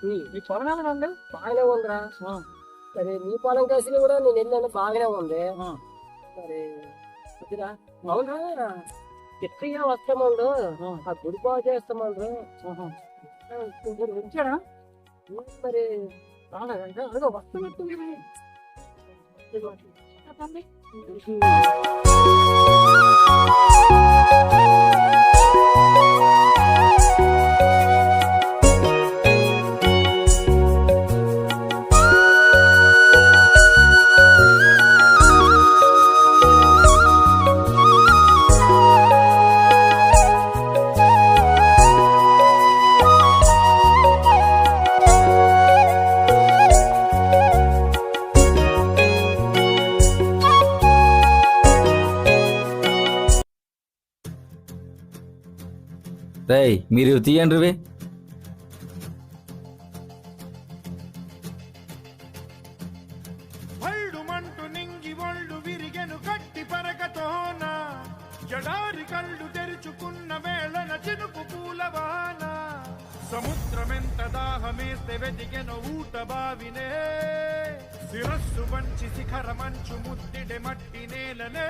ఈ పొలం ఎలా ఉంది? బాగానే ఉందిరా. మరి నీ పొలం కేసులు కూడా నేను వెళ్ళాను, బాగానే ఉంది. మరి వద్దురా. అవునరా, ఎట్లా వస్తామండు, ఆ గుడి బాగు చేస్తామండ్రు. వచ్చాడా? మరి రాలేదంటే అదిగో వస్తున్నట్టు. రేయ్ మీరు తీయండివి. మంటు నింగి ఒళ్ళు విరిగెను గట్టి పరగతోన జడారి కళ్ళు తెరుచుకున్న వేళన చినుకు పూలవాన సముద్రమెంత దాహమేస్తే వెతికెను ఊట బావినే శిరస్సు వంచి శిఖర మంచు ముద్దిడె మట్టి నేలనే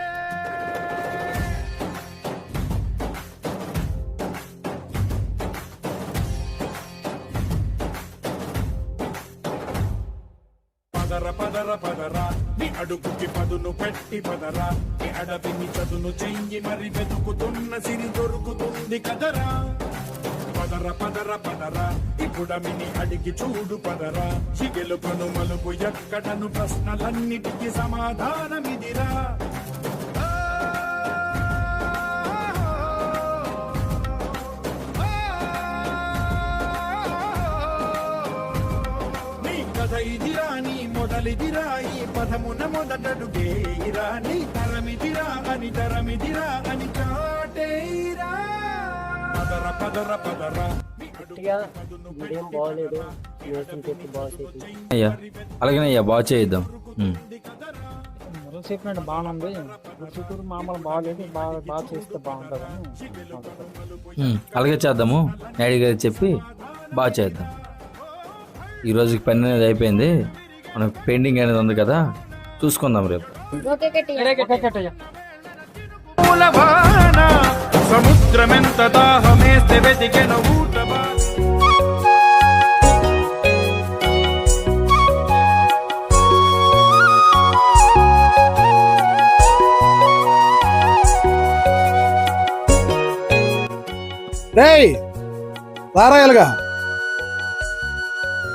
పదర పదర పదరా నీ అడుగుకి పదును పెట్టి పదరా నీ అడవిని చదును చెయ్యి మరి వెతుకుతున్న సిరి దొరుకుతుంది కదరా పదర పదర పదరా ఇప్పుడమిని అడిగి చూడు పదరా చిగెలుపను మలుపు ఎక్కడను ప్రశ్నలన్నిటికీ సమాధానమిదిరా ఇదిరా నీ మొదలిదిరా ఈ పదమున మొదటడుగేయిరా నీ తరమిదిరా అని చాటేయిరా పదర పదర పదరా ఇదేం బాగోలేదు. అయ్యా అలాగేనయ్యా బాగా చేయిద్దాం. మొదలు చెప్పినట్టు బాగానే ఉంది. చుట్టూరు మామూలు బాగాలేదు, బాగా చేస్తే బాగుంటుందని. అలాగే చేద్దాము. డాడీ గారికి చెప్పి బాగా చేద్దాం. ఈ రోజుకి పని అనేది అయిపోయింది, మనకు పెయింటింగ్ అనేది ఉంది కదా, చూసుకుందాం రేపు. సముద్రమెంత దాహమేస్తే వెతికెను ఊట రేయ్ రారాయలుగా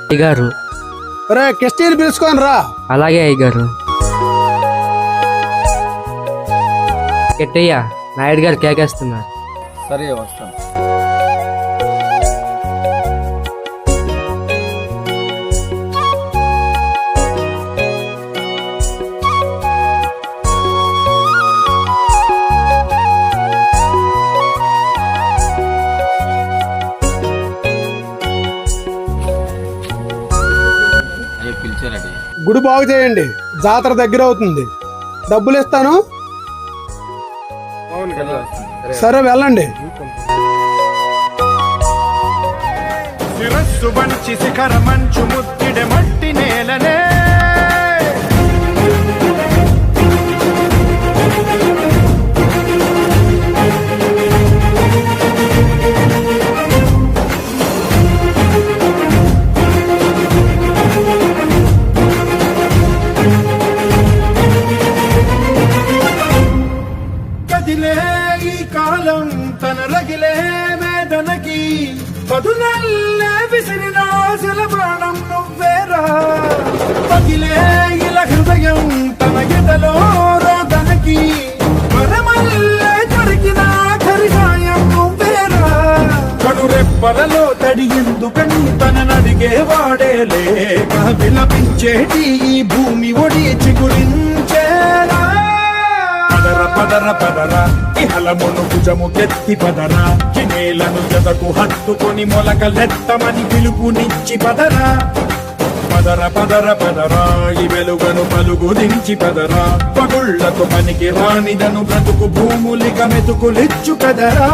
అయ్యగారు. రే కిస్టీని పిలుచుకొని రా. అలాగే అయ్యగారు. కెట్టయ్య నాయుడు గారు కేకేస్తున్నారు. సరే వస్తాం. గుడి బాగు చేయండి, జాతర దగ్గర అవుతుంది. డబ్బులు ఇస్తాను. సరే వెళ్ళండి. శిరస్సు వంచి శిఖర మంచు ముద్దిడె మట్టి నేలనే పదునల్లే విసిరినాశల ప్రాణం నువ్వేరా పగిలే ఇలా హృదయం తన ఎదలో రోదనకి మరమల్లే దొరికిన ఖరిసాయం నువ్వేరా కడురెప్పలలో తడి ఎందుకని తననడిగేవాడే లేక విలపించేటి ఈ భూమి ఒడి చిగురించేరా పదర పదర పదర ఇహలమును భుజము కెత్తి పదరా నేలను జతకు హత్తుకొని మొలకలెత్తమని పిలుపునిచ్చి పదరా పదర పదర పదరా ఈ వెలుగను పలుగు దించి పదరా పగుళ్లకు పనికి రానిదను బ్రతుకు భూములిక మెతుకులిచ్చు కదరా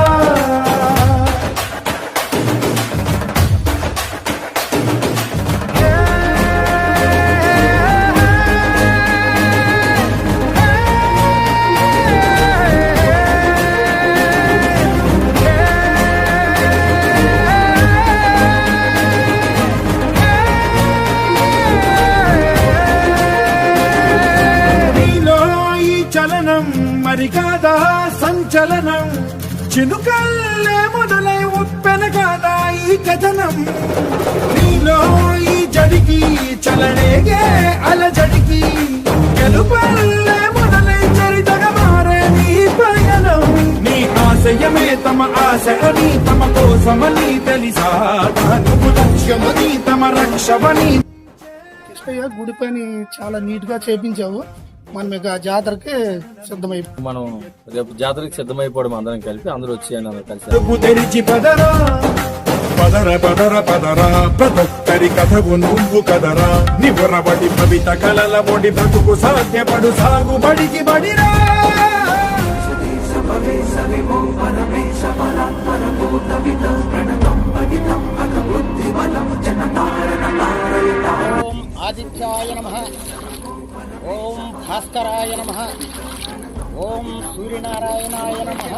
సరికాదా సంచలనం చినుకల్లే మొదలై ఉప్పెన కాదా ఈ కథనం నీలో ఈ జడికి చలనేగే అలజడికి గెలుపల్లే మొదలై చరితగా మారే నీ పయనం నీ ఆశయమే తమ ఆశ అని తమ కోసమని తెలిసా నువ్వు లక్ష్యమని తమ రక్షమని. కృష్ణయ్య గుడి పని చాలా నీట్ గా చేపించావు. మనం ఇక జాతరకి సిద్ధమైపోయి మనం రేపు జాతరకి సిద్ధమైపోవడం అందరం కలిపి అందరూ వచ్చేయండి, అందరూ కలిసి. తలుపు తెరిచి పదరా పదర పదర పదరా ప్రతొక్కరి కథవు నువ్వు కదరా నివరబడి పవిత కలల బొడి బ్రతుకు సాధ్యపడు సాగుబడికి బడిరా. ఓం ఆదిత్యాయ నమః, ఓం భాస్కరాయ నమః, ఓం సూర్యనారాయణాయ నమః.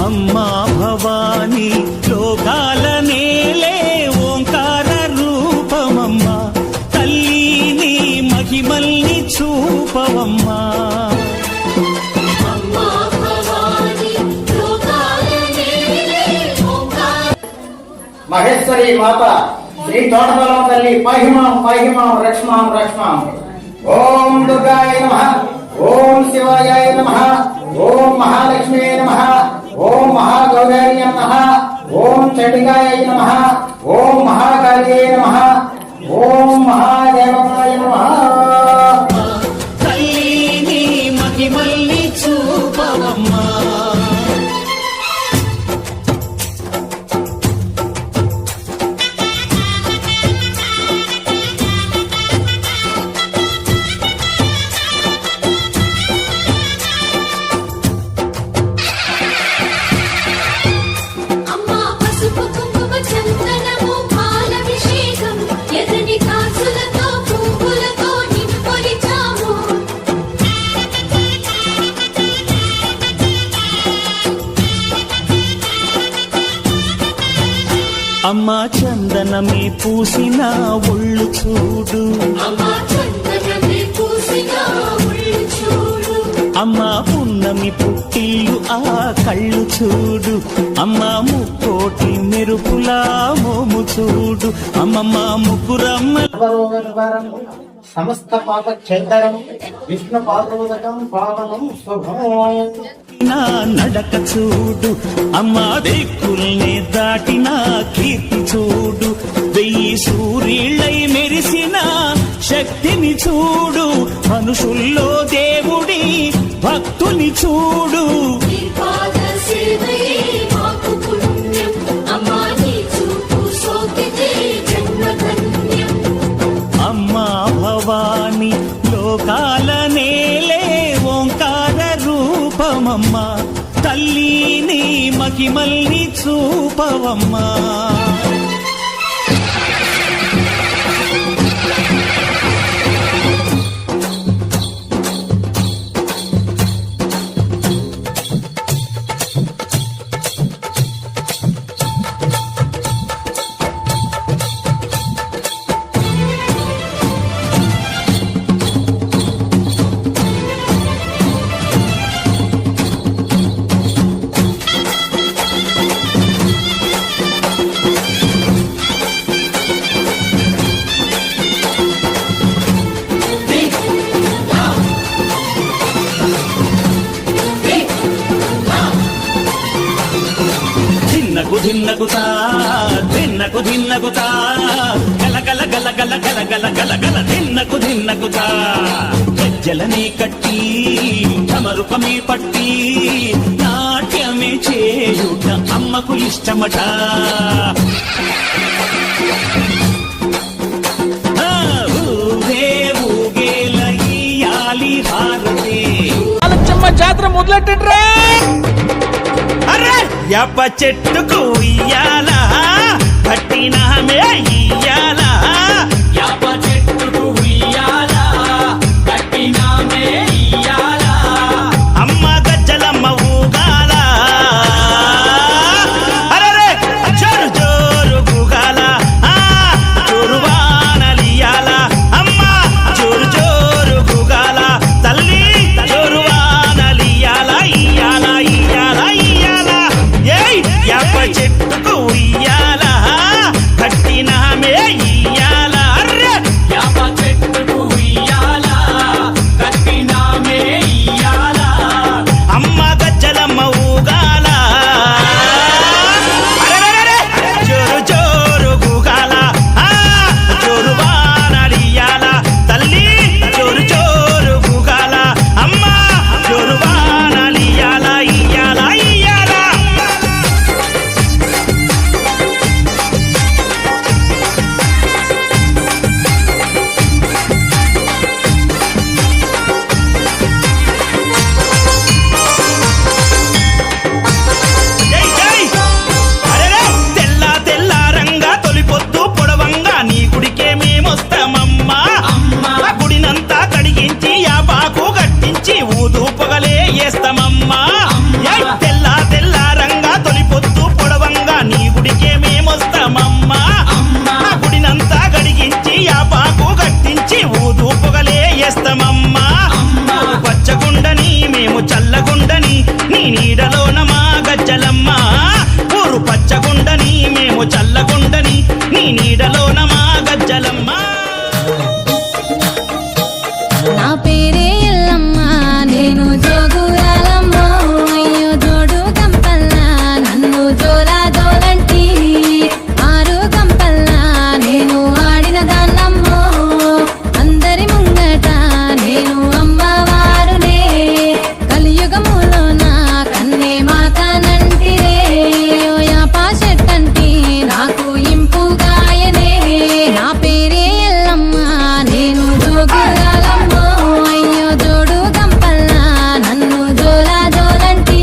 అమ్మా భవాని లోకాల నేలే ఓంకార రూపమమ్మా తల్లిని మహిమల్ని చూపవమ్మా. మహేశ్వరి మాత శ్రీ తోటబలం తల్లి పాహిమాం పాహిమాం రక్ష్మాం రక్ష్మాం. ఓం దుర్గాయ నమః, ఓం శివాయ నమః, ఓం మహాలక్ష్మీ నమః, ఓం మహాగౌరాయ నమః, ఓం చండికాయ నమః, ఓం మహాకాళీ నమః, ఓం మహాదేవాయ నమః. తల్లిని మహిమల్ని చూపవమ్మా. అమ్మా చందనమే పూసిన ఒళ్ళు చూడు, అమ్మా పున్నమి పుట్టిల్లు ఆ కళ్ళు చూడు, అమ్మా ముక్కోటి మెరుపులా మోము చూడు, అమ్మమ్మ ముగ్గురమ్మ సమస్త పాప క్షేత్రం విష్ణు పాదోదకం పావనం శుభం. నా నడక చూడు, అమ్మా దిక్కుల్ని దాటిన కీర్తి చూడు, వెయ్యి సూర్యుళ్ళై మెరిసిన శక్తిని చూడు, మనుషుల్లో దేవుడి భక్తుని చూడు. అమ్మా భవాని లోకాల నేలే ఓంకార రూపమమ్మా తల్లిని మహిమల్ని చూపవమ్మా. ధిన్నగుతా ధిన్నగుతా గల గల గల గల గల గల గల గల ధిన్నగుతా గజ్జలనే కట్టి చమరుకమే పట్టి నాట్యమే చేయుట అమ్మకు ఇష్టమట. జాతర మొదలెట్టండి. అరే యాప చెట్టుకు ఉయ్యాలా కట్టినామే ఇయ్యాలా, యాప చెట్టుకు ఉయ్యాలా కట్టినామే ఇయ్యాలా, అమ్మ గజ్జలమ్మ ఊగాల, అరే జోరు జోరు గుగాల, జోరు వానలియాల, అమ్మ జోరు జోరు గుగాల, తల్లి జోరు వానలియాల, ఇయ్యాల ఇయ్యాల ఇయ్యాల, ఏయ్ యాప చెట్టుకు ఉయ్యాల కట్టినామే ఇయ్యాల, అర్రే యాప చెట్టుకు ఉయ్యాల కట్టినామే ఇయ్యాల, అమ్మ గజ్జలమ్మ ఊగాల, అరెరెరెరె, జోరు జోరు గుగాల, జోరు వానలియాల, తల్లి జోరు జోరు గుగాల, అమ్మ జోరు వానలియాల, ఇయ్యాల ఇయ్యాల. జై జై అరెరే తెల్ల తెల్ల రంగా తొలిపొద్దు పొడవంగా నీ గుడికే మేమొస్తామమ్మా, గుడినంతా కడిగించి యాపాకు కట్టించి ఊదు పొగలే వేస్తామమ్మా, ఏయ్ తెల్ల తెల్ల రంగా తొలిపొద్దు పొడవంగా నీ గుడికే మేమొస్తామమ్మా, గుడినంతా కడిగించి యాపాకు కట్టించి ఊదు పొగలే వేస్తామమ్మా, పచ్చగుండని మేము చల్లగుండని నీ నీడలోన మా గజ్జలమ్మ, ఊరు పచ్చగుండని మేము చల్లగుండని నీ నీడలోన మా గజ్జలమ్మ. నా పేరే ఎల్లమ్మ, నేను జోగురాలమ్మ, అయ్యో జోడు గంపల్లా నన్ను జోలా జోలంటి, ఆరు గంపల్లా నేను ఆడిన దాన్నమ్మో, అందరి ముంగట నేను అమ్మవారునే, కలియుగములో నా కన్నే మాతానంటిరే, ఓ యాపా చెట్టంటి నాకు ఇంపుగాయనే, నా పేరే ఎల్లమ్మ, నేను జోగురాలమ్మ, అయ్యో జోడు గంపల్లా నన్ను జోలా జోలంటి.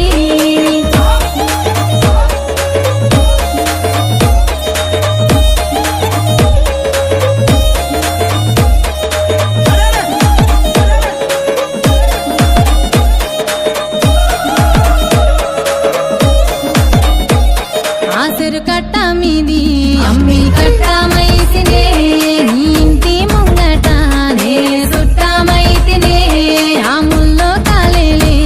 ఆసరు కట్ట మీది అమ్మి కట్ట మైసినే, నీ ఇంటి ముంగట నే సుట్టమైతినే, ఆ ముల్లో కాలేలే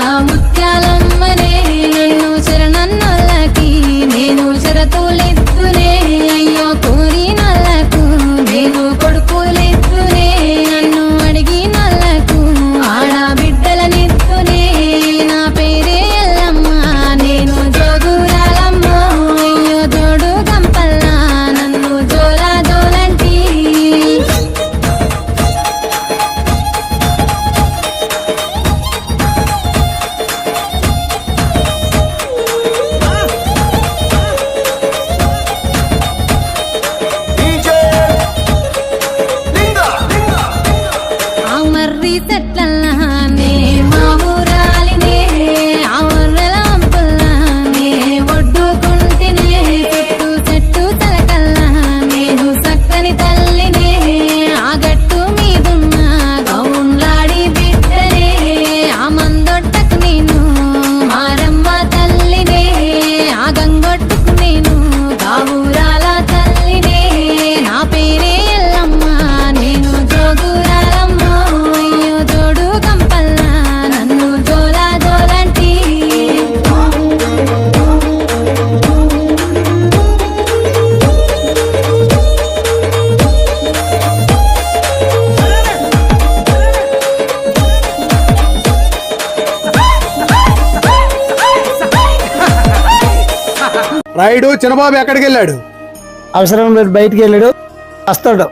ఆ ముత్యాలమ్మనే, నన్ను శరణన్నోళ్ళకి నేను శరతులెత్తునే, అయ్యో కోరినోళ్ళకు నేను కొడుకులెత్తునే, నన్ను అడిగినోళ్ళకు ఆడబిడ్డలనెత్తునే, నా పేరే ఎల్లమ్మ, నేను జోగురాలమ్మ, అయ్యో జోడు గంపల్లా నన్ను జోలా జోలంటి. ఆ మర్రి చెట్లల్లానే మా ఊరాలినే, ఆ వర్రెల వంపుల్లానే ఒడ్డుకుంటినే, చెట్టు చెట్టు తలకల్లా నేను సక్కని తల్లినే, ఆ గట్టు మీదున్న గౌన్లాడి బిడ్డనే, ఆ మందొట్టకు నేను మారమ్మ తల్లినే, ఆ గంగొట్టుకు నేను గావురాల తల్లినే, నా పేరే ఎల్లమ్మ, నేను జోగురాలమ్మ, అయ్యో జోడు గంపల్లా నన్ను జోలా జోలంటి. రాయుడు చిన్నబాబు ఎక్కడికి వెళ్ళాడు? అవసరం లేదు, బయటికి వెళ్ళాడు, వస్తాడు.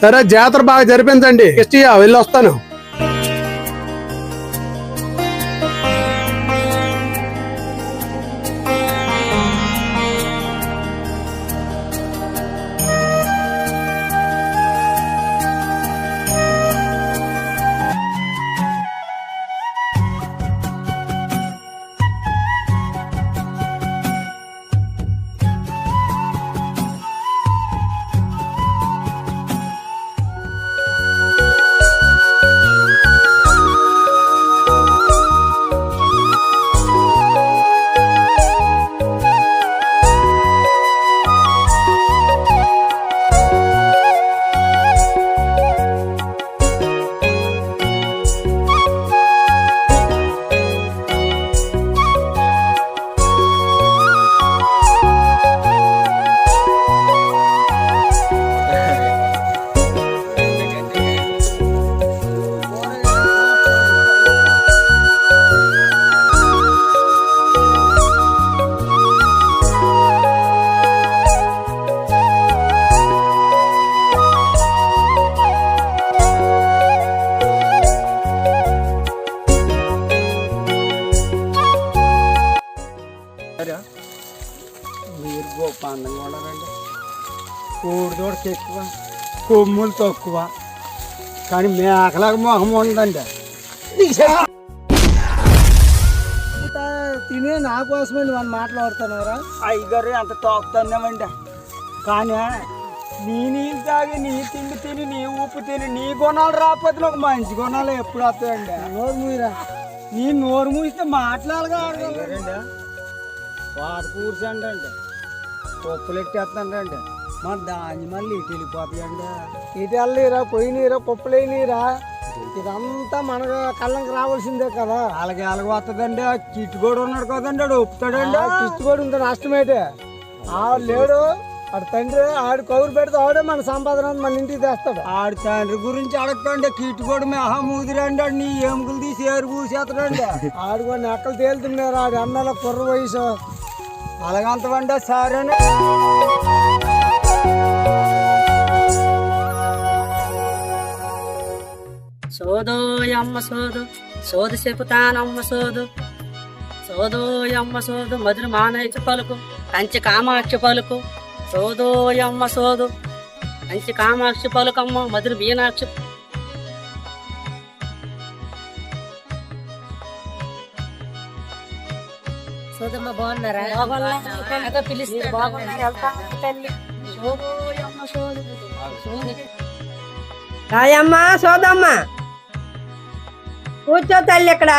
సరే జాతర బాగా జరిపించండి, కిష్టయ్య వెళ్ళి వస్తాను. అందంగా ఉండాలండి. కోడి దూడకి ఎక్కువ, కొమ్ములు తక్కువ, కానీ మేకలాగా మొహం ఉండదండి. తినే నా కోసమే మనం మాట్లాడుతున్నారా? అయ్యగారు ఎంత తోకుతున్నామండి, కానీ నీ నీళ్ళు తాగి నీ తిండి తిని నీ ఉప్పు తిని నీ గుణాలు రాకపోతే ఒక మంచి గుణాలు ఎప్పుడు వస్తాయండి. నోరు మూయరా, నీ నోరు మూస్తే మాట్లాడగలండి. వాట కూర్చోండి అండి, పప్పులు ఎట్టేస్తానండి, మన ధాన్యం మళ్ళీ ఇటు వెళ్ళిపోతాయండి. ఇటు వెళ్ళిరా, పోయినీరా, పప్పులు అయినీరా, ఇదంతా మన కళ్ళకి రావాల్సిందే కదా. అలాగే వస్తుందండి. కిట్టు కూడా ఉన్నాడు కదండి, ఆడు ఒప్పుతాడండి. కిట్టు కూడా ఉంది, నష్టమైతే లేడు. ఆడు తండ్రి ఆడు కౌరు పెడితే ఆడే మన సంపాదన మన ఇంటికి తెస్తాడు. ఆడి తండ్రి గురించి అడగండి. కిట్టు కూడా మెహమూదిరండి, ఆడు నీ ఎముకలు తీసి ఏరు పూసేస్తాడండి. ఆడు కొన్ని అక్కలు తేలుతున్నారు, ఆడు అన్నల కుర్ర వయసు అలాగంతవండి. సరే సోదోయమ్మ సోదు, సోదు చెబుతానమ్మ సోదు, సోదోయమ్మ సోదు, మధుర మానైచి పలుకు, కంచి కామాక్షి పలుకు. సోదోయమ్మ సోదు, కంచి కామాక్షి పలుకమ్మ, మధుర మీనాక్షి. సోదమ్మ బాగున్నారా? పిలిస్తే తల్లి. సోదోయమ్మ సోదు, సోదు. రాయమ్మ సోదమ్మ కూర్చో తల్లి ఇక్కడ.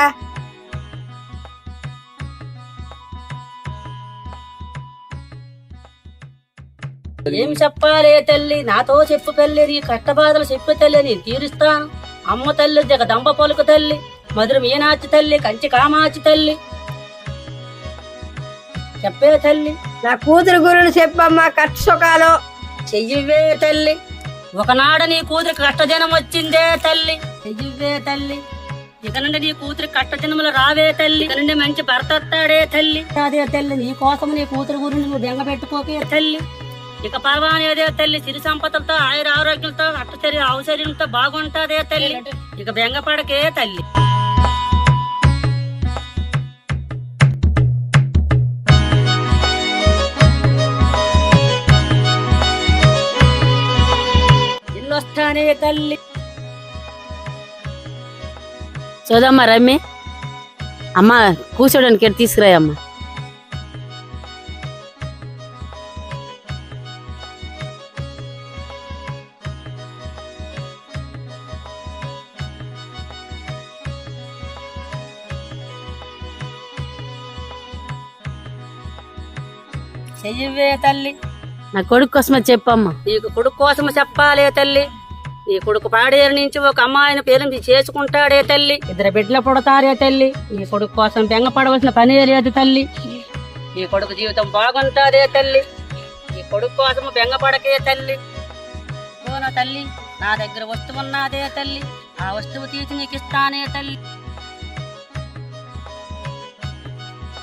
ఏం చెప్పాలే తల్లి, నాతో చెప్పు తల్లి, నీ కష్టబాధలు చెప్పు తల్లి, నేను తీరుస్తాను. అమ్మ తల్లి జగదంబ పలుకు తల్లి, మధుర మీనాచి తల్లి, కంచి కామాచి తల్లి. చెప్పే తల్లి. నా కూతురు గురించి చెప్పమ్మా, కష్ట సుఖాలు. చెయ్యివే తల్లి, ఒకనాడు నీ కూతురికి కష్టదినం వచ్చిందే తల్లి. చెయ్యివే తల్లి, ఇక నుండి నీ కూతురి కష్టదినములు రావే తల్లి. ఇక నుండి మంచి భర్త వస్తాడే తల్లి. అదే తల్లి, నీ కోసం నీ కూతురు గురించి నువ్వు బెంగ పెట్టుకోకే తల్లి. ఇక పర్వానేదే తల్లి, సిరి సంపదలతో ఆయుర ఆరోగ్యంతో అట్టచర్య ఔషర్యంతో బాగుంటాదే తల్లి. ఇక బెంగ పడకే తల్లి. ఇల్లొస్తానే తల్లి. సోదమ్మ రమ్మి, అమ్మ కూర్చోడానికి తీసుకురాయమ్మ. చెయ్యివే తల్లి, నా కొడుకు కోసమే చెప్పమ్మా. నీకు కొడుకు కోసం చెప్పాలే తల్లి. నీ కొడుకు పాడేరు నుంచి ఒక అమ్మాయిని పేరు చేసుకుంటాడే తల్లి. ఇద్దరు బిడ్డలు పుడతారే తల్లి. నీ కొడుకు కోసం బెంగ పడవలసిన పని లేదు తల్లి. నీ కొడుకు జీవితం బాగుంటాదే తల్లి. నీ కొడుకు కోసం బెంగ పడకే తల్లి. నా తల్లి, నా దగ్గర వస్తువు ఉన్నదే తల్లి, ఆ వస్తువు తీసి నీకు ఇస్తానే తల్లి.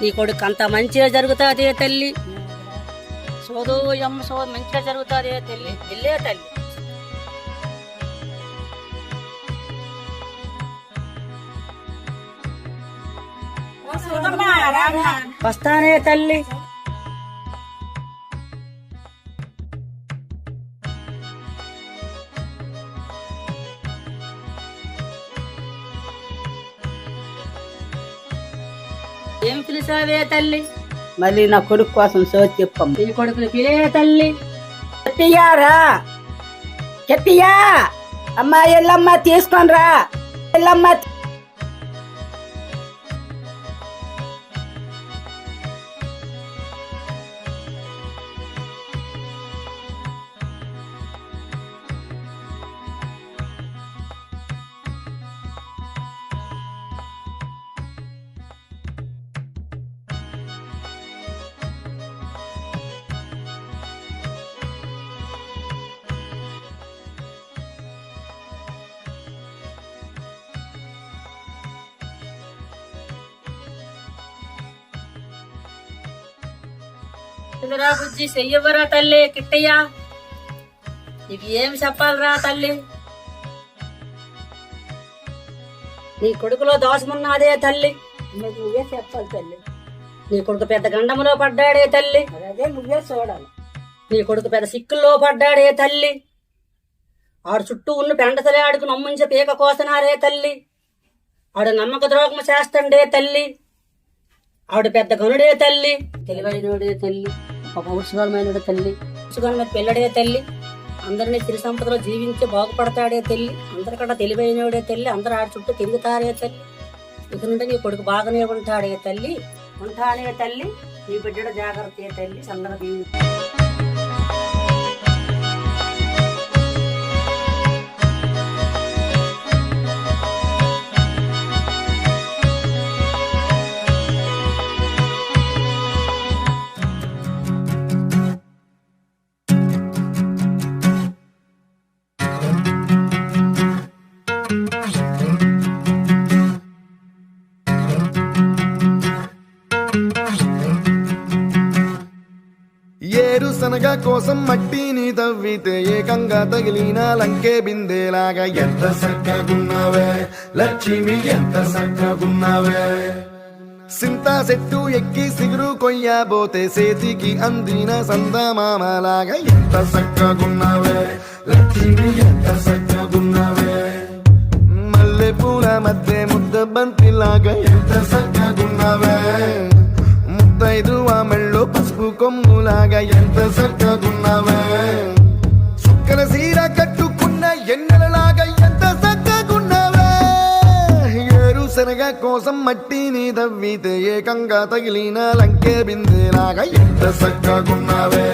నీ కొడుకు అంత మంచిగా జరుగుతాదే తల్లి. సోదో అమ్మ సోదు మంచిగా జరుగుతాదే తల్లి. వెళ్ళే తల్లి. వస్తానే తల్లి. ఏం పిలిచావే తల్లి? మళ్ళీ నా కొడుకు కోసం సోది చెప్పమ్మ. నీ కొడుకుని పిలే తల్లి. చెప్పియారా, చెప్పియా అమ్మా, ఎల్లమ్మ తీసుకొని రా, ఎల్లమ్మ. రా బుజ్జి, చెయ్యవరా తల్లి. కిట్టయ్యా, నీకు ఏమి చెప్పాలరా తల్లి? నీ కొడుకులో దోషమున్నాదే తల్లి. నువ్వే చెప్పాలి తల్లి. నీ కొడుకు పెద్ద గండములో పడ్డాడే తల్లి. అదే నువ్వే చూడాలి. నీ కొడుకు పెద్ద సిక్కుల్లో పడ్డాడే తల్లి. ఆడు చుట్టూ ఉన్న పెండతలే ఆడుకు నమ్ముంచే పీక కోసనారే తల్లి. ఆడు నమ్మక ద్రోహం చేస్తండే తల్లి. ఆవిడ పెద్ద గనుడే తల్లి, తెలివైనడే తల్లి, ఒక పౌరుషమైన తల్లి, పిల్లడే తల్లి, అందరినీ సిరి సంపదలో జీవించి బాగుపడతాడే తల్లి, అందరికన్నా తెలివైనడే తల్లి, అందరు ఆడి చుట్టూ తిరుగుతారే తల్లి. ఇక నుండి నీ కొడుకు బాగానే ఉంటాడే తల్లి, ఉంటానే తల్లి, నీ బిడ్డ జాగ్రత్త తల్లి, చల్లగా దీవి. ఏరుశనగ కోసం మట్టిని తవ్వితే ఏకంగా తగిలిన లంకే బిందేలాగా ఎంత చక్కగున్నావే లక్ష్మి, ఎంత చక్కగున్నావే. సింతా చెట్టు ఎక్కి సిగురు కొయ్యబోతే చేతికి అందిన సందమామలాగా ఎంత చక్కగున్నావే లక్ష్మి, ఎంత చక్కగున్నావే. మల్లె పూల మధ్య ముద్ద బంతిలాగా ఎంత చక్కగున్నావే. ముద్దైదు మెళ్ళో పసుపు కొమ్ములాగా ఎంత చక్కగున్నావే. చుక్కల సీర కట్టుకున్న ఎన్నెలలాగా ఎంత చక్కగున్నావే. ఏరుశనగ కోసం మట్టిని తవ్వితే ఏకంగా తగిలిన లంకే బిందేలాగా ఎంత చక్కగున్నావే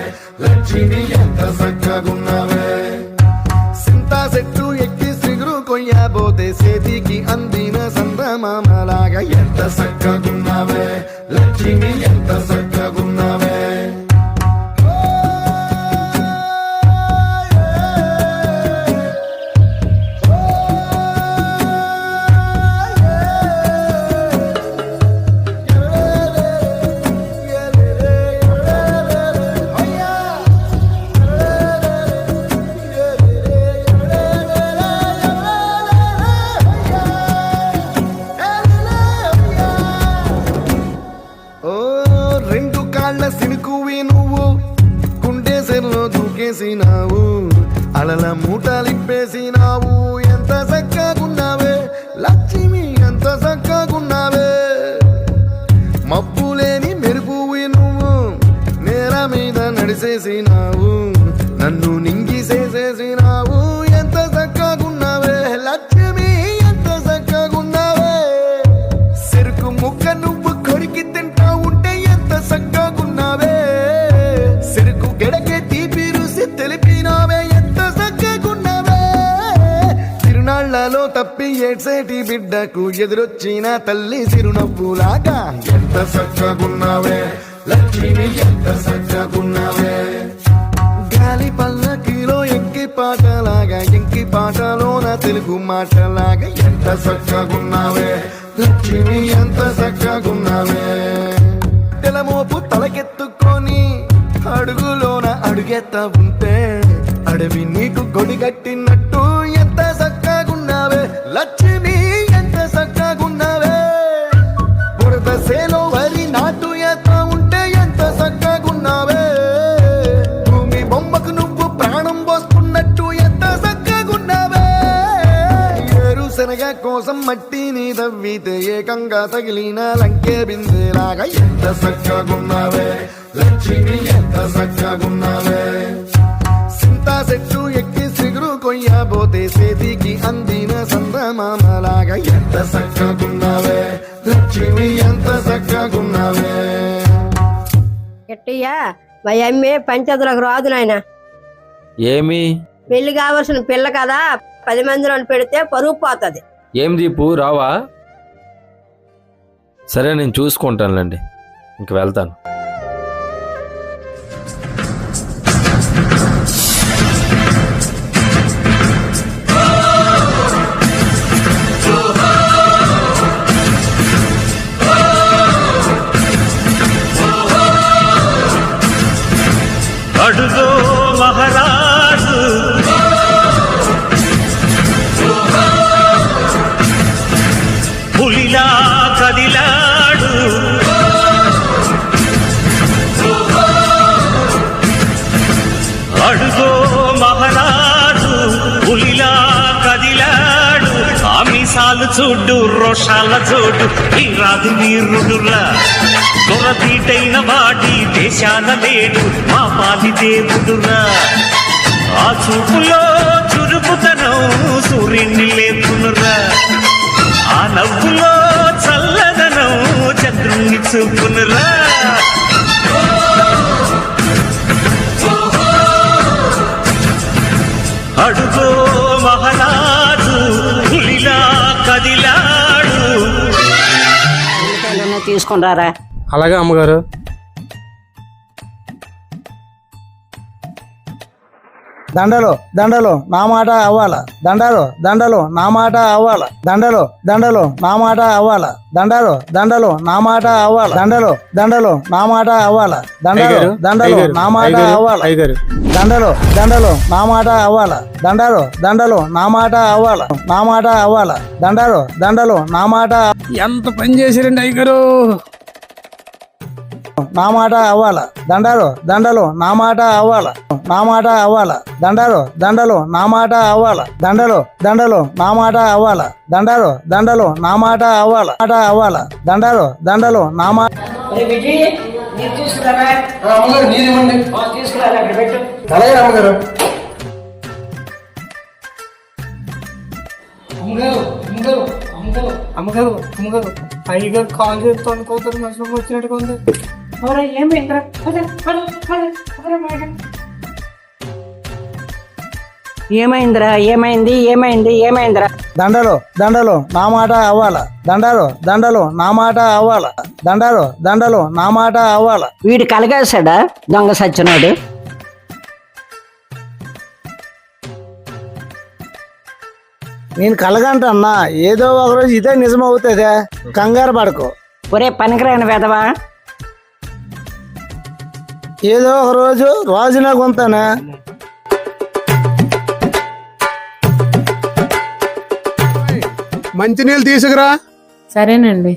లక్ష్మి, ఎంత చక్కగున్నావే. సింతా చెట్టు ఎక్కి సిగురు కొయ్యబోతే చేతికి అందిన సందమామలాగా ఎంత చక్కగున్నావే లక్ష్మి, ఎంత చక్కగున్నావే. సినుకువి నువ్వు కుండేసెల్లో దూకేసినావు, అలల మూటలిప్పేసినావు. ఎంత చక్కగున్నావే లక్ష్మి, ఎంత చక్కగున్నావే. మబ్బులేని మెరుపువి నువ్వు నేల మీద నడిసేసినావు, నన్ను నింగిసేసేసినావు. ఎంత చక్కగున్నావే లక్ష్మి, ఎంత చక్కగున్నావే. చెరుకు ముక్క నువ్వు కొరికి తింటా ఉంటే ఎంత చక్కగున్నావే. చెరుకు గెడకే తీపి రుసి తెలిపినావే, ఎంత చక్కగున్నావే. తిరునాళ్లలో తప్పి ఏడ్సేటి బిడ్డకు ఎదురొచ్చిన తల్లి చిరునవ్వులాగా ఎంత చక్కగున్నావే లక్ష్మి, ఎంత చక్కగున్నావే. గాలి పల్లకిలో ఎంకి పాటలాగా ఎంకి పాటలోన తెలుగు మాటలాగా ఎంత చక్కగున్నావే లక్ష్మి, ఎంత చక్కగున్నావే. తెలమోపు తలకెత్తుకొని అడుగులోన అడుగెత్త ఉంటే అడవి నీకు గొడిగట్టినట్టు ఎంత చక్కగున్నావే లక్ష్మి, ఎంత చక్కగున్నావే. బురద సేలో వరి నాటు ఎత్త ఉంటే ఎంత చక్కగున్నావే. భూమి బొమ్మకు నువ్వు ప్రాణం పోసుకున్నట్టు ఎంత చక్కగున్నావే. ఏరుశనగ కోసం మట్టిని తవ్వితే ఏకంగా తగిలిన లంకే బిందేలాగా ఎంత చక్కగున్నావే లక్ష్మి, ఎంత చక్కగున్నావే. సింతా చెట్టు ఎక్కి సిగురు కొయ్యబోతే చేతికి అందిన సందమామలాగా ఎంత చక్కగున్నావే లక్ష్మి, ఎంత చక్కగున్నావే. ఎట్టయ్యా మా అమ్మే పంచాయతీలకు రాదు నాయన. ఏమి పెళ్లి కావాల్సిన పిల్ల కదా, 10 మందిలో పెడితే పరువు పోతుంది. ఏం దీపు రావా? సరే నేను చూసుకుంటానులేండి, ఇంక వెళ్తాను. అడుగో మహారాజు పులిలా కదిలాడు, చూడు రోషాల జోడు వీరాది వీరుడురా దొరతీటైన వాడి దేశాన లేడు మా పాలి దేవుడురా ఆ చూపులో చురుకుతనం సూర్యుని లేపునురా ఆ నవ్వులో చల్లదనం చంద్రుణ్ణి చూపునురా అడుగో మహారాజు పులిలా కదిలాడు. తీసుకుని రారా. అలాగే అమ్మగారు. దండలు దండలు నా మాట అవ్వాల, దండలు దండలు నా మాట అవ్వాల, దండలు దండలు నా మాట అవ్వాల, దండలు దండలు నా మాట అవ్వాల, దండలు దండలు నా మాట అవ్వాల, దండలు దండలు నా మాట అవ్వాల, దండలు దండలు నా మాట అవ్వాల, దండలు దండలు నా మాట అవ్వాల, నా మాట అవ్వాల, దండలు దండలు నా మాట. ఎంత పని చేశారండి అయ్యగారు. నా మాట అవ్వాల, దండలు దండలు నా మాట అవ్వాల, నా మాట అవ్వాల, దండలు దండలు నా మాట అవ్వాల, దండలు దండలు నా మాట అవ్వాల, దండలు దండలు నా మాట అవ్వాల, మాట అవ్వాల, దండలు దండలు నా మాట. అమ్మగారు అమ్మగారు అయ్యగారు కాల్ చేస్తూ అనుకోతారు మనుషులు వచ్చినట్టుగా ఉంది. ఏమైందిరా? ఏమైంది? ఏమైంది? ఏమైందిరా? దండలు దండలు నా మాట అవ్వాల, దండలు దండలు నా మాట అవ్వాల, దండలు దండలు నా మాట అవ్వాల. వీడు కలగేశాడా దొంగ సచ్చినోడు? నేను కలగంటన్నా, ఏదో ఒకరోజు ఇదే నిజం అవుతుందే, కంగారు పడకు. ఒరే పనికిరాని వెదవా, ఏదో ఒక రోజు రాజులా కొంతానే. మంచినీళ్ళు తీసుకురా. సరేనండి.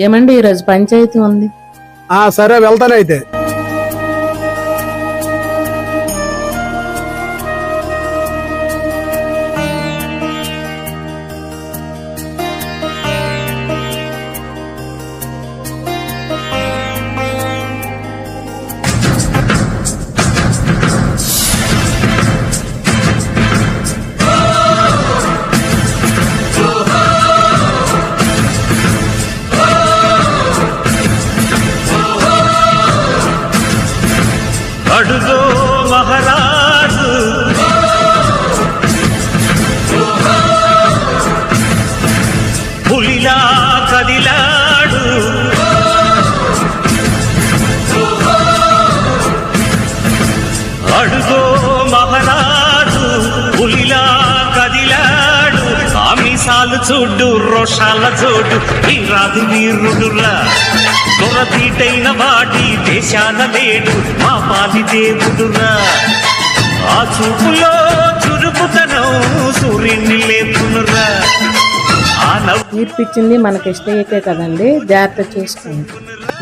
ఏమండి ఈరోజు పంచాయతీ ఉంది. సరే వెళ్తానైతే. అడుగో మహారాజు పులిలా కదిలాడు. అడుగో మహారాజు పులిలా కదిలాడు. ఆమిసాలు చూడు రోషాల చూడు వీరాది వీరుడురా దొరతీటైన వాడి దేశాన లేడు మా పాలి దేవుడురా ఆ చూపులో చురుకుతనం సూర్యుని లేపునురా ఆ తీర్పిచ్చింది మనకి ఇష్టయ్యకే కదండి, జాగ్రత్త చూసుకోండి.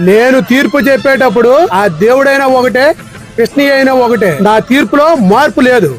నేను తీర్పు చెప్పేటప్పుడు ఆ దేవుడైనా ఒకటే, కృష్ణ అయినా ఒకటే. నా తీర్పులో మార్పు లేదు.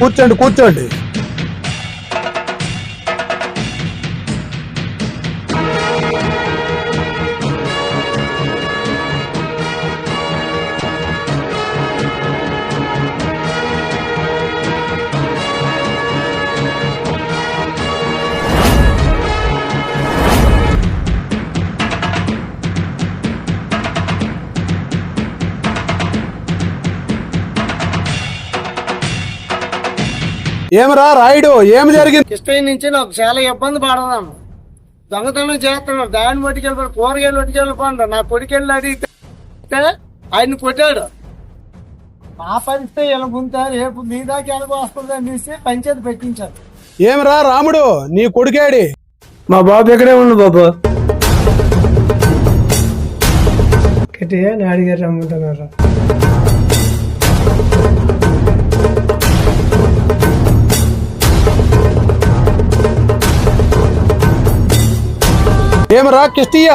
కూర్చోండి కూర్చోండి. ఏమరా రాయుడు, ఏమి జరిగింది? కృష్ణయ్య నుంచి నాకు చాలా ఇబ్బంది పడదాను. దొంగతనం చేస్తున్నాడు. దాన్ని పట్టుకెళ్ళిపోయి కూరగాయలు పట్టుకెళ్ళిపోండి. నా కొడుకెళ్ళి అడిగితే ఆయన కొట్టాడు. ఆ పరిస్థితి ఇలా ఉంటే రేపు మీ దాకా ఎలాగో వస్తుంది అనేసి పంచాయతీ పెట్టించారు. ఏమరా రాముడు, నీ కొడుకేడి? మా బాబు ఎక్కడే ఉండు బాబు. కిట్టయ్య నాయుడు గారు రమ్మంటున్నారు. ఏమరా కిష్టయ్య,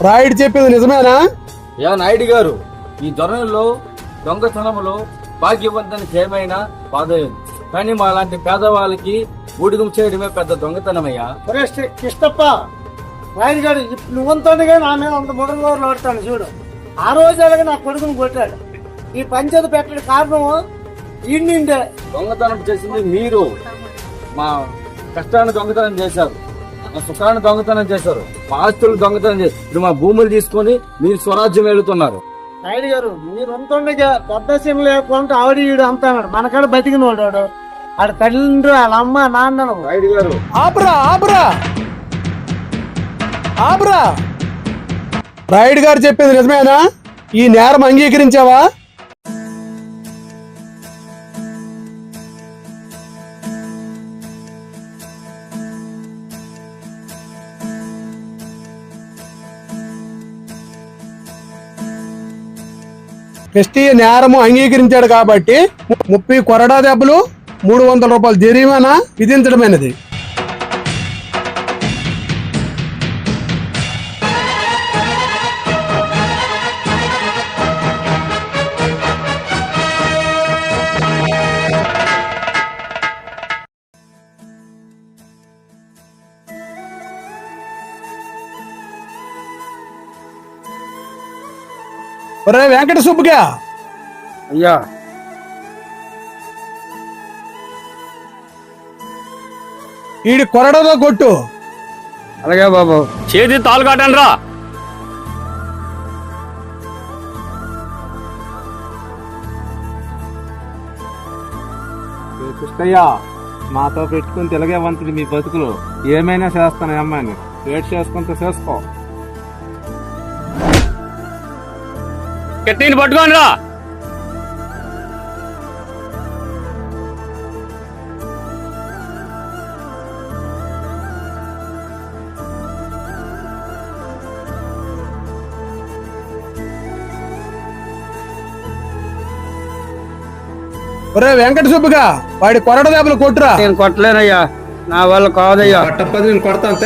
రాయుడు చెప్పింది నిజమేనా? యా నాయుడు గారు, ఈ ధరలో దొంగతనములో భాగ్యవంతానికి ఏమైనా పాదయం, కానీ మా లాంటి పేదవాళ్ళకి ఊడిగం చేయడమే పెద్ద దొంగతనమయ్యా. కిష్టప్ప రాయుడు గారు నువ్వంతోనే నా మీద అంత ముఖంగోరులు పడతాను చూడు. ఆ రోజు అలాగే నా కొడుకుని కొట్టాడు. ఈ పంచాయతీ పెట్టడం కారణం ఈయన్నిండే. దొంగతనం చేసింది మీరు. మా కష్టాన్ని దొంగతనం చేశారు, మా సుఖాన్ని దొంగతనం చేశారు, మా ఆస్తులు దొంగతనం చేశారు. ఇప్పుడు మా భూములు తీసుకొని మీరు స్వరాజ్యం వెళుతున్నారు. నాయుడు గారు మీరు అంతుండగా పెద్ద సీమ లేకుంటే ఆవిడ ఈడు అంటున్నాడు. మనకాడ బతికినోడు ఆడ తల్లి వాళ్ళ అమ్మ నాన్న. నాయుడు గారు ఆపురా ఆపురా ఆపురా. రాయుడు గారు చెప్పింది నిజమేనా? ఈ నేరం అంగీకరించావా? క్రిస్టియా నేరము అంగీకరించాడు కాబట్టి 30 కొరడా దెబ్బలు, 300 రూపాయలు జరిమానా విధించడమైనది. ఒరే వెంకట సుబ్బుగా, అయ్యా ఈడి కొరడతో కొట్టు. అలాగే బాబు. చేతి తాలు కాటండి రా. కృష్ణయ్య మాతో పెట్టుకుని తెలుగే వంతుడు మీ బతుకులు. ఏమైనా చేస్తాను అమ్మాయిని వెయిట్ చేసుకుంటూ చేసుకో. కెట్టిని పట్టుకోండి రా. ఒరే వెంకట సుబ్బుగా, వాడి కొరడ దెబ్బలు కొట్టురా. నేను కొట్టలేనయ్యా, నా వల్ల కాదయ్యా. పట్టపది నేను కొడతాను.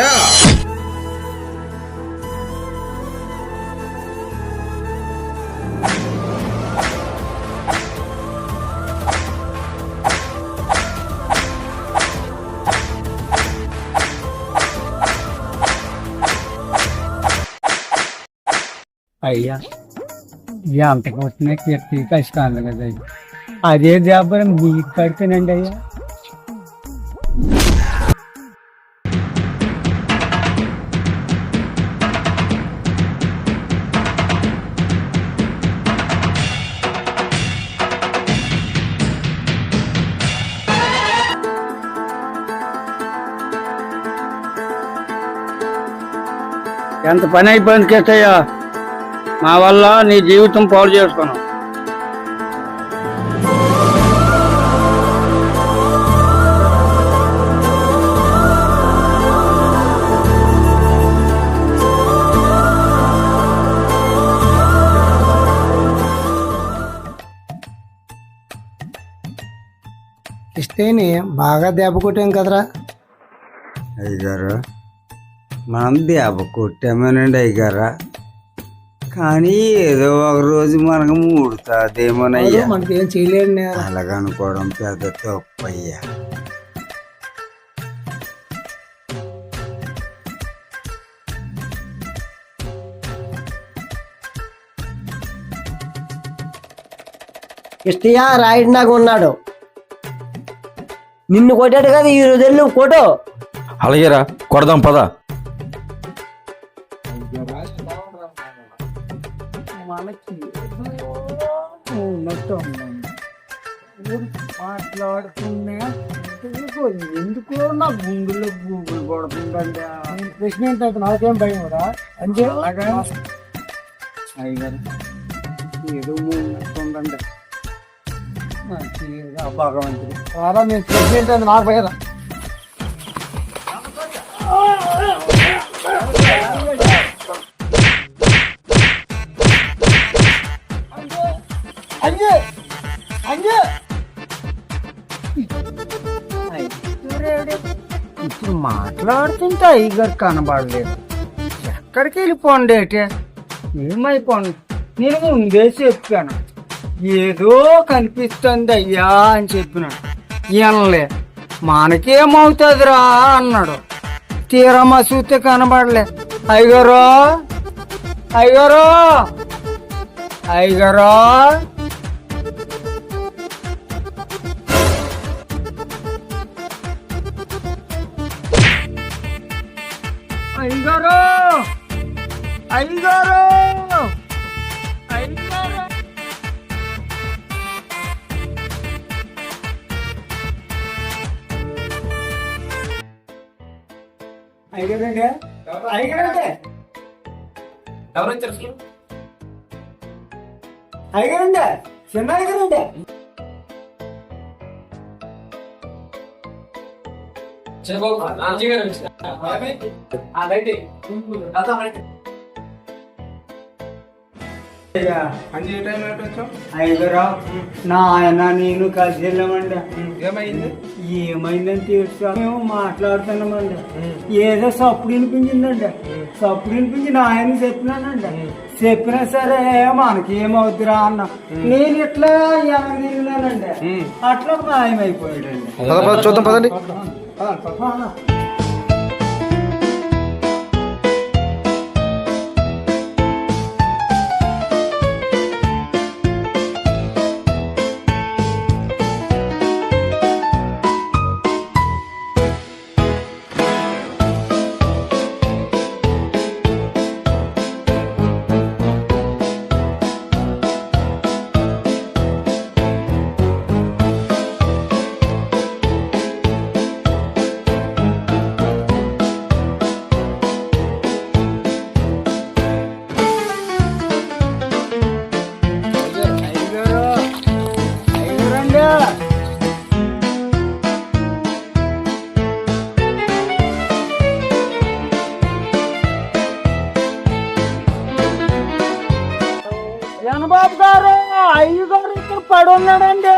అయ్యా ఎంత కొట్టినా కీర్తి కష్టాలు కదా. అదే దెబ్బ మీకు పడితేనండి అయ్యా. ఎంత పని అయిపోయింది కేసయ్యా, మా వల్ల నీ జీవితం పాడు చేసుకున్నావు. ఇష్టేని బాగా దెబ్బ కొట్టాం కదరా అయ్యగారు. మనం దెబ్బ కొట్టామేనండి అయ్యగారా. కానీ ఏదో ఒక రోజు మనకు ముడుతుందేమోనయ్యా. మనకి ఏం చేయలేండి. అలాగనుకోవడం పెద్ద తప్పయ్యా. ఇష్టయా రాయుడు నాకు ఉన్నాడు. నిన్ను కొట్టాడు కదా ఈ రోజు వెళ్ళి కొట్టు. అలాగేరా, కొడదాం పద. మనకి మాట్లాడుతున్నా ఎందుకో నా గుండెలో గూగుల్ కొడుతుందండి. ప్రశ్న ఏంటంటే నాకేం భయం రా అంటే అయ్యారు ఏదో ఉన్నట్టుందండి. భగవంతుడు అలా నేను ప్రశ్న ఏంటంటే నాకు భయం. ఇప్పుడు మాట్లాడుతుంటే అయ్యగారు కనబడలేదు. ఎక్కడికి వెళ్ళిపోండి అంటే ఏమైపోండి. నేను ముందే చెప్పాను ఏదో కనిపిస్తుంది అయ్యా అని చెప్పినాడు. వినలే. మనకేమవుతుందిరా అన్నాడు. తీరమ్మ చూస్తే కనబడలే. అయ్యగారు అయ్యగారు అయ్యగారు అయ్యగారు అయ్యగారు అయ్యగారు అయ్యగారండి అయ్యగారండి ఎవరు వచ్చారు? అయ్యగారండి చిన్న అయ్యగారండి. అయ్యగారు నాయన నేను కలిసి వెళ్ళామండి. ఏమైందని తెలుసా మేము మాట్లాడుతున్నామండి. ఏదో సప్పుడు వినిపించిందండి. సప్పుడు వినిపించి నాయన చెప్పినానండి. చెప్పినా సరే మనకి ఏమవుతురా అన్న. నేను ఇట్లా తిరిగినానండి. అట్లా మాయమైపోయాడండి. చూద్దాం పదండి. జనబాబు గారు అయ్యగారు ఇక్కడ పడి ఉన్నాడండి.